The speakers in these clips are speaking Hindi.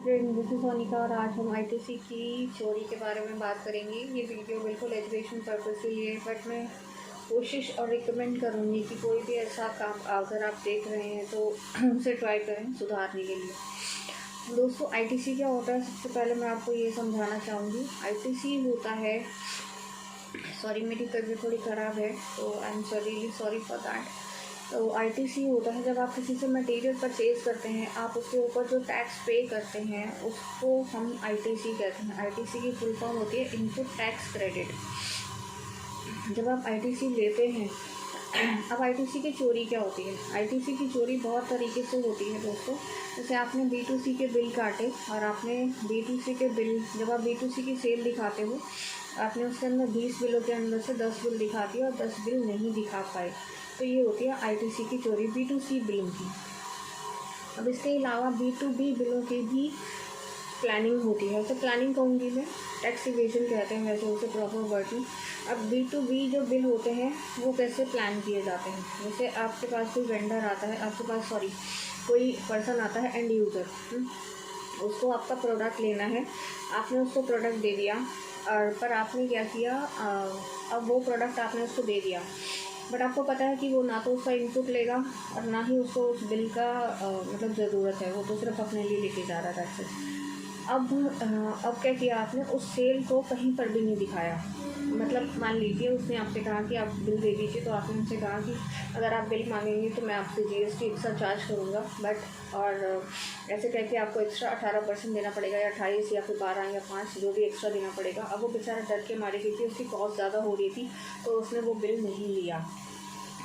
फ्रेंड, दिस इज़ सोनिका और आज हम आईटीसी की चोरी के बारे में बात करेंगे। ये वीडियो बिल्कुल एजुकेशन पर्पज़ के लिए है, बट मैं कोशिश और रिकमेंड करूँगी कि कोई भी ऐसा काम अगर आप देख रहे हैं तो उसे ट्राई करें सुधारने के लिए। दोस्तों, आईटीसी क्या होता है, सबसे पहले मैं आपको ये समझाना चाहूँगी। आईटीसी होता है, सॉरी मेरी तबीयत थोड़ी ख़राब है तो I am really sorry for that. तो आईटीसी होता है जब आप किसी से मटेरियल परचेज़ करते हैं, आप उसके ऊपर जो टैक्स पे करते हैं उसको हम आईटीसी कहते हैं। आईटीसी की फुल फॉर्म होती है इनपुट टैक्स क्रेडिट। जब आप आईटीसी लेते हैं, अब आईटीसी की चोरी क्या होती है? आईटीसी की चोरी बहुत तरीके से होती है दोस्तों। जैसे आपने B2C के बिल काटे और आपने B2C के बिल, जब आप B2C की सेल दिखाते हो, आपने उसके अंदर 20 बिलों के अंदर से 10 बिल दिखा दिए और 10 बिल नहीं दिखा पाए, तो ये होती है आईटीसी की चोरी B2C बिलों की। अब इसके अलावा B2B बिलों की भी प्लानिंग होती है। तो प्लानिंग कहूँगी मैं, टैक्स इवेजन कहते हैं वैसे उसे प्रॉपर वर्ड में। अब B2B जो बिल होते हैं वो कैसे प्लान किए जाते हैं? जैसे आपके पास कोई वेंडर आता है, आपके पास कोई पर्सन आता है, एंड यूज़र, उसको आपका प्रोडक्ट लेना है, आपने उसको प्रोडक्ट दे दिया और पर आपने क्या किया, अब वो प्रोडक्ट आपने उसको दे दिया, बट आपको पता है कि वो ना तो उसका इनपुट लेगा और ना ही उसको उस बिल का मतलब ज़रूरत है, वो तो सिर्फ अपने लिए लेके जा रहा था। अब क्या किया आपने, उस सेल को कहीं पर भी नहीं दिखाया। मतलब मान लीजिए उसने आपसे कहा कि आप बिल दे दीजिए, तो आपने उनसे कहा कि अगर आप बिल मांगेंगे तो मैं आपसे GST एक्स्ट्रा चार्ज करूँगा, बट और ऐसे कह के आपको एक्स्ट्रा 18% देना पड़ेगा, या 28 या फिर 12 या 5 जो भी एक्स्ट्रा देना पड़ेगा। अब वो बेचारा डर के मारे, क्योंकि उसकी कॉस्ट ज़्यादा हो रही थी, तो उसने वो बिल नहीं लिया।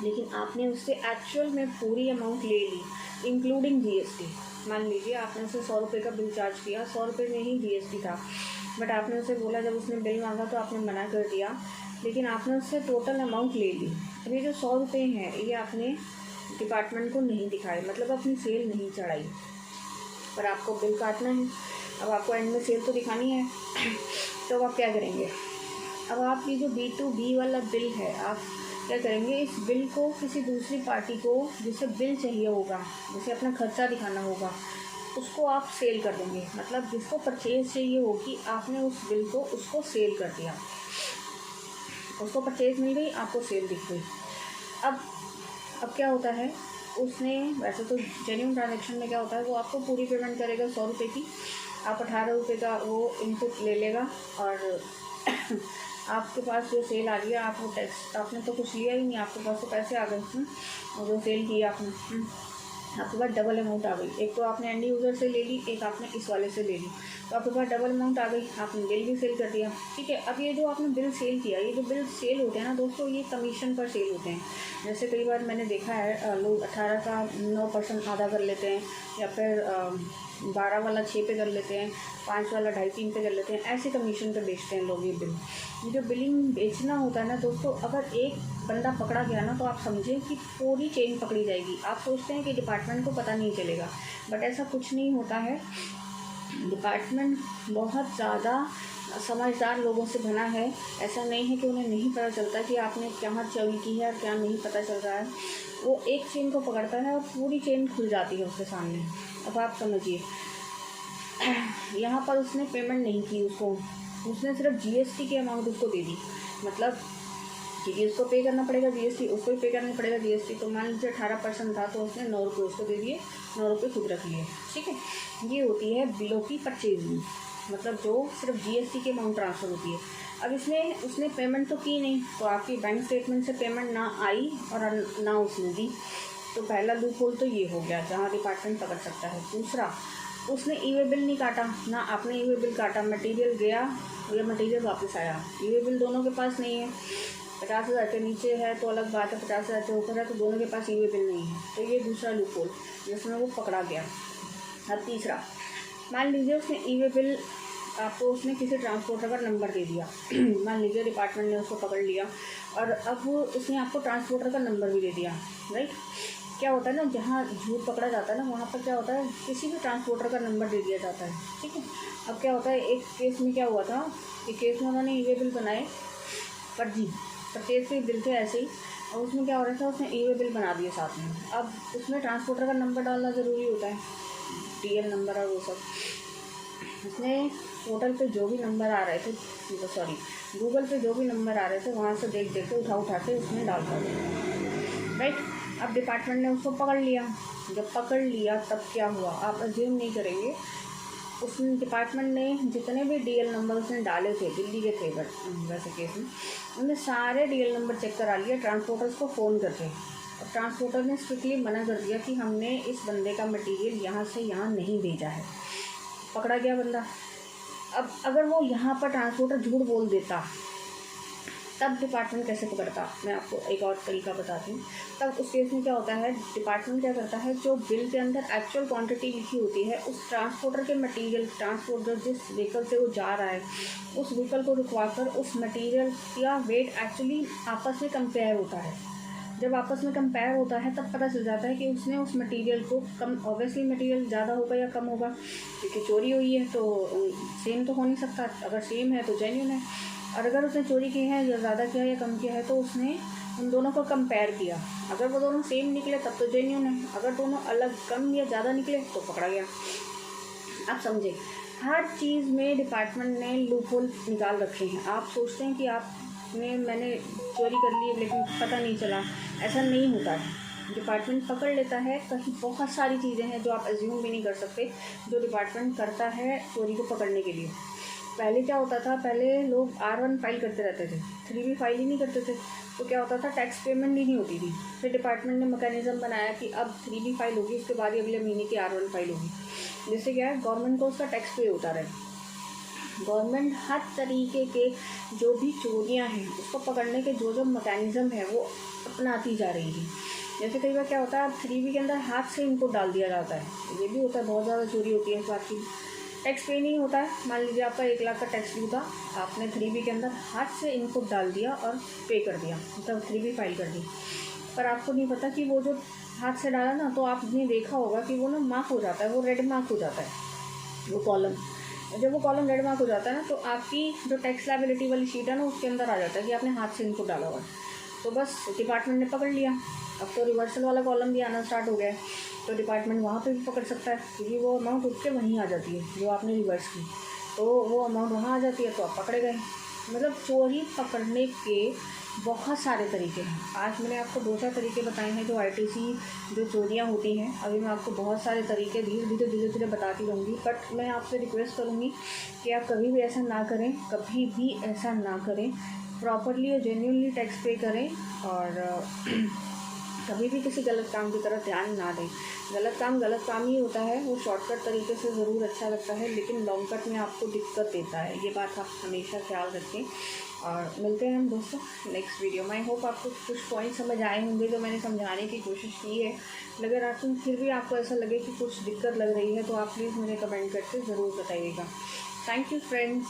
लेकिन आपने उससे एक्चुअल में पूरी अमाउंट ले ली, इंक्लूडिंग GST। मान लीजिए आपने उसे 100 रुपये का बिल चार्ज किया, 100 रुपये में ही GST था, बट आपने उसे बोला, जब उसने बिल मांगा तो आपने मना कर दिया, लेकिन आपने उससे टोटल अमाउंट ले ली। अब ये जो 100 रुपये हैं, ये आपने डिपार्टमेंट को नहीं दिखाए, मतलब अपनी सेल नहीं चढ़ाई, पर आपको बिल काटना है। अब आपको एंड में सेल तो दिखानी है तो आप क्या करेंगे? अब आप ये जो B2B वाला बिल है, आप क्या करेंगे, इस बिल को किसी दूसरी पार्टी को जिसे बिल चाहिए होगा, जिसे अपना खर्चा दिखाना होगा, उसको आप सेल कर देंगे। मतलब जिसको परचेज़ चाहिए होगी, आपने उस बिल को उसको सेल कर दिया, उसको परचेज़ मिल गई, आपको सेल दिख गई। अब क्या होता है, उसने वैसे तो जेन्युइन ट्रांजेक्शन में क्या होता है, वो आपको पूरी पेमेंट करेगा 100 रुपये की, आप 18 रुपये का वो इनपुट ले लेगा और आपके पास जो सेल आ रही है, आप वो टैक्स, आपने तो कुछ लिया ही नहीं, आपके पास तो पैसे आ गए, और जो सेल किया आपने, आपके पास डबल अमाउंट आ गई। एक तो आपने एंड यूज़र से ले ली, एक आपने इस वाले से ले ली, तो आपके पास डबल अमाउंट आ गई, आपने बिल भी सेल कर दिया। ठीक है, अब ये जो आपने बिल सेल किया, ये जो बिल सेल होते हैं ना दोस्तों, ये कमीशन पर सेल होते हैं। जैसे कई बार मैंने देखा है, लोग 18 का 9% आधा कर लेते हैं, या फिर 12 वाला 6 पे कर लेते हैं, 5 वाला 2.5-3 पे कर लेते हैं, ऐसे कमीशन पे बेचते हैं लोग ये बिल। ये जो बिलिंग बेचना होता है ना दोस्तों, अगर एक बंदा पकड़ा गया ना, तो आप समझें कि पूरी चेन पकड़ी जाएगी। आप सोचते हैं कि डिपार्टमेंट को पता नहीं चलेगा, बट ऐसा कुछ नहीं होता है। डिपार्टमेंट बहुत ज़्यादा समझदार लोगों से बना है। ऐसा नहीं है कि उन्हें नहीं पता चलता कि आपने कहाँ चोरी की है और क्या नहीं पता चल रहा है। वो एक चेन को पकड़ता है और पूरी चेन खुल जाती है उसके सामने। अब आप समझिए, यहाँ पर उसने पेमेंट नहीं की, उसने सिर्फ GST की अमाउंट उसको दे दी। मतलब क्योंकि उसको पे करना पड़ेगा GST, उसको भी पे करना पड़ेगा GST। तो मान लीजिए 18% था, तो उसने 9 रुपये उसको दे दिए, 9 रुपये खुद रख लिए। ठीक है, ये होती है बिलों की परचेजिंग, मतलब जो सिर्फ GST की अमाउंट ट्रांसफ़र होती है। अब उसने पेमेंट तो की नहीं, तो आपकी बैंक स्टेटमेंट से पेमेंट ना आई और ना उसने दी, तो पहला लूप होल तो ये हो गया जहाँ डिपार्टमेंट पकड़ सकता है। दूसरा, उसने ई-वे बिल नहीं काटा, ना आपने ई-वे बिल काटा, मटेरियल गया या मटेरियल वापस आया, ई-वे बिल दोनों के पास नहीं है। 50,000 के नीचे है तो अलग बात है, 50,000 के ऊपर है तो दोनों के पास ई-वे बिल नहीं है, तो ये दूसरा लूप होल जिसमें वो पकड़ा गया। अब तीसरा, मान लीजिए उसने ई-वे बिल आपको, उसने किसी ट्रांसपोर्टर का नंबर दे दिया मान लीजिए डिपार्टमेंट ने उसको पकड़ लिया और अब उसने आपको ट्रांसपोर्टर का नंबर भी दे दिया, राइट। क्या होता है ना, जहाँ झूठ पकड़ा जाता है ना, वहाँ पर क्या होता है, किसी भी ट्रांसपोर्टर का नंबर दे दिया जाता है। ठीक है, अब क्या होता है, एक केस में क्या हुआ था, एक केस में उन्होंने ई-वे बिल बनाए फर्जी, परचेज के बिल थे ऐसे ही, और उसमें क्या हो रहा था, उसने ई-वे बिल बना दिए साथ में। अब उसमें ट्रांसपोर्टर का नंबर डालना ज़रूरी होता है, TL नंबर और वो सब। उसने पोर्टल पे जो भी नंबर आ रहे थे, सॉरी गूगल पे जो भी नंबर आ रहे थे वहाँ से देख के उठा के उसने डालता था, राइट। अब डिपार्टमेंट ने उसको पकड़ लिया। जब पकड़ लिया तब क्या हुआ, आप अज्यूम नहीं करेंगे। उस डिपार्टमेंट ने जितने भी डीएल नंबर उसने डाले थे, दिल्ली के थे बट वैसे केस में, उन्होंने सारे डीएल नंबर चेक करा लिया ट्रांसपोर्टर्स को फ़ोन करके। और ट्रांसपोर्टर ने स्ट्रिक्टली मना कर दिया कि हमने इस बंदे का मटेरियल यहाँ से यहाँ नहीं भेजा है। पकड़ा गया बंदा। अब अगर वो यहाँ पर ट्रांसपोर्टर झूठ बोल देता तब डिपार्टमेंट कैसे पकड़ता, मैं आपको एक और तरीका बताती हूँ। तब उस केस में क्या होता है, डिपार्टमेंट क्या करता है, जो बिल के अंदर एक्चुअल क्वांटिटी लिखी होती है उस ट्रांसपोर्टर के मटेरियल, ट्रांसपोर्टर जिस व्हीकल से वो जा रहा है उस व्हीकल को रुकवाकर उस मटेरियल का वेट एक्चुअली आपस में कंपेयर होता है। जब आपस में कंपेयर होता है तब पता चल जाता है कि उसने उस मटेरियल को कम, ऑब्वियसली मटेरियल ज़्यादा होगा या कम होगा, क्योंकि चोरी हुई है तो सेम तो हो नहीं सकता। अगर सेम है तो जेन्युइन है, और अगर उसने चोरी की है या ज़्यादा किया या कम किया है तो उसने उन दोनों को कंपेयर किया। अगर वो दोनों सेम निकले तब तो जेन्युइन है, अगर दोनों अलग कम या ज़्यादा निकले तो पकड़ा गया। आप समझे, हर चीज़ में डिपार्टमेंट ने लूपहोल निकाल रखे हैं। आप सोचते हैं कि मैंने चोरी कर ली लेकिन पता नहीं चला, ऐसा नहीं होता है। डिपार्टमेंट पकड़ लेता है। कहीं बहुत सारी चीज़ें हैं जो आप अज्यूम भी नहीं कर सकते जो डिपार्टमेंट करता है चोरी को पकड़ने के लिए। पहले क्या होता था, पहले लोग R1 फाइल करते रहते थे, 3B फाइल ही नहीं करते थे, तो क्या होता था, टैक्स पेमेंट ही नहीं होती थी। फिर डिपार्टमेंट ने मैकेनिज़्म बनाया कि अब 3B फाइल होगी, उसके बाद ही अगले महीने की R1 फाइल होगी, जिससे क्या है गवर्नमेंट को उसका टैक्स पे होता रहे। गवर्नमेंट हर तरीके के जो भी चोरियां हैं उसको पकड़ने के जो मैकेनिज़्म है वो अपनाती जा रही है। जैसे कई बार क्या होता है, अब 3B के अंदर हाथ से इनपुट डाल दिया जाता है, ये भी होता है, बहुत ज़्यादा चोरी होती है इस बात की। टैक्स पे नहीं होता है, मान लीजिए आपका 1 लाख का टैक्स ड्यू था, आपने 3B के अंदर हाथ से इनपुट डाल दिया और पे कर दिया, मतलब 3B फाइल कर दी, पर आपको नहीं पता कि वो जो हाथ से डाला ना, तो आपने देखा होगा कि वो ना मार्क हो जाता है, वो रेड मार्क हो जाता है वो कॉलम। जब वो कॉलम रेड मार्क हो जाता है ना, तो आपकी जो टैक्स लायबिलिटी वाली शीट है ना उसके अंदर आ जाता है कि आपने हाथ से इनपुट डाला हुआ है। तो बस डिपार्टमेंट ने पकड़ लिया। अब तो रिवर्सल वाला कॉलम भी आना स्टार्ट हो गया है, तो डिपार्टमेंट वहाँ पे भी पकड़ सकता है, क्योंकि वो अमाउंट उठ के वहीं आ जाती है जो आपने रिवर्स की, तो वो अमाउंट वहाँ आ जाती है, तो आप पकड़े गए। मतलब चोरी पकड़ने के बहुत सारे तरीके हैं। आज मैंने आपको 2-4 तरीके बताए हैं जो आईटीसी जो चोरियां होती हैं। अभी मैं आपको बहुत सारे तरीके धीरे धीरे बताती रहूँगी, बट मैं आपसे रिक्वेस्ट करूँगी कि आप कभी भी ऐसा ना करें, कभी भी ऐसा ना करें। प्रॉपरली और जेन्युइनली टैक्स पे करें, और कभी भी किसी गलत काम की तरफ ध्यान ना दें। गलत काम ही होता है, वो शॉर्टकट तरीके से ज़रूर अच्छा लगता है, लेकिन लॉन्ग कट में आपको दिक्कत देता है। ये बात आप हमेशा ख्याल रखें। और मिलते हैं हम दोस्तों नेक्स्ट वीडियो में। आई होप आपको कुछ पॉइंट समझ आए होंगे जो मैंने समझाने की कोशिश की है। अगर आप फिर भी आपको ऐसा लगे कि कुछ दिक्कत लग रही है तो आप प्लीज़ मुझे कमेंट करके ज़रूर बताइएगा। Thank you friends.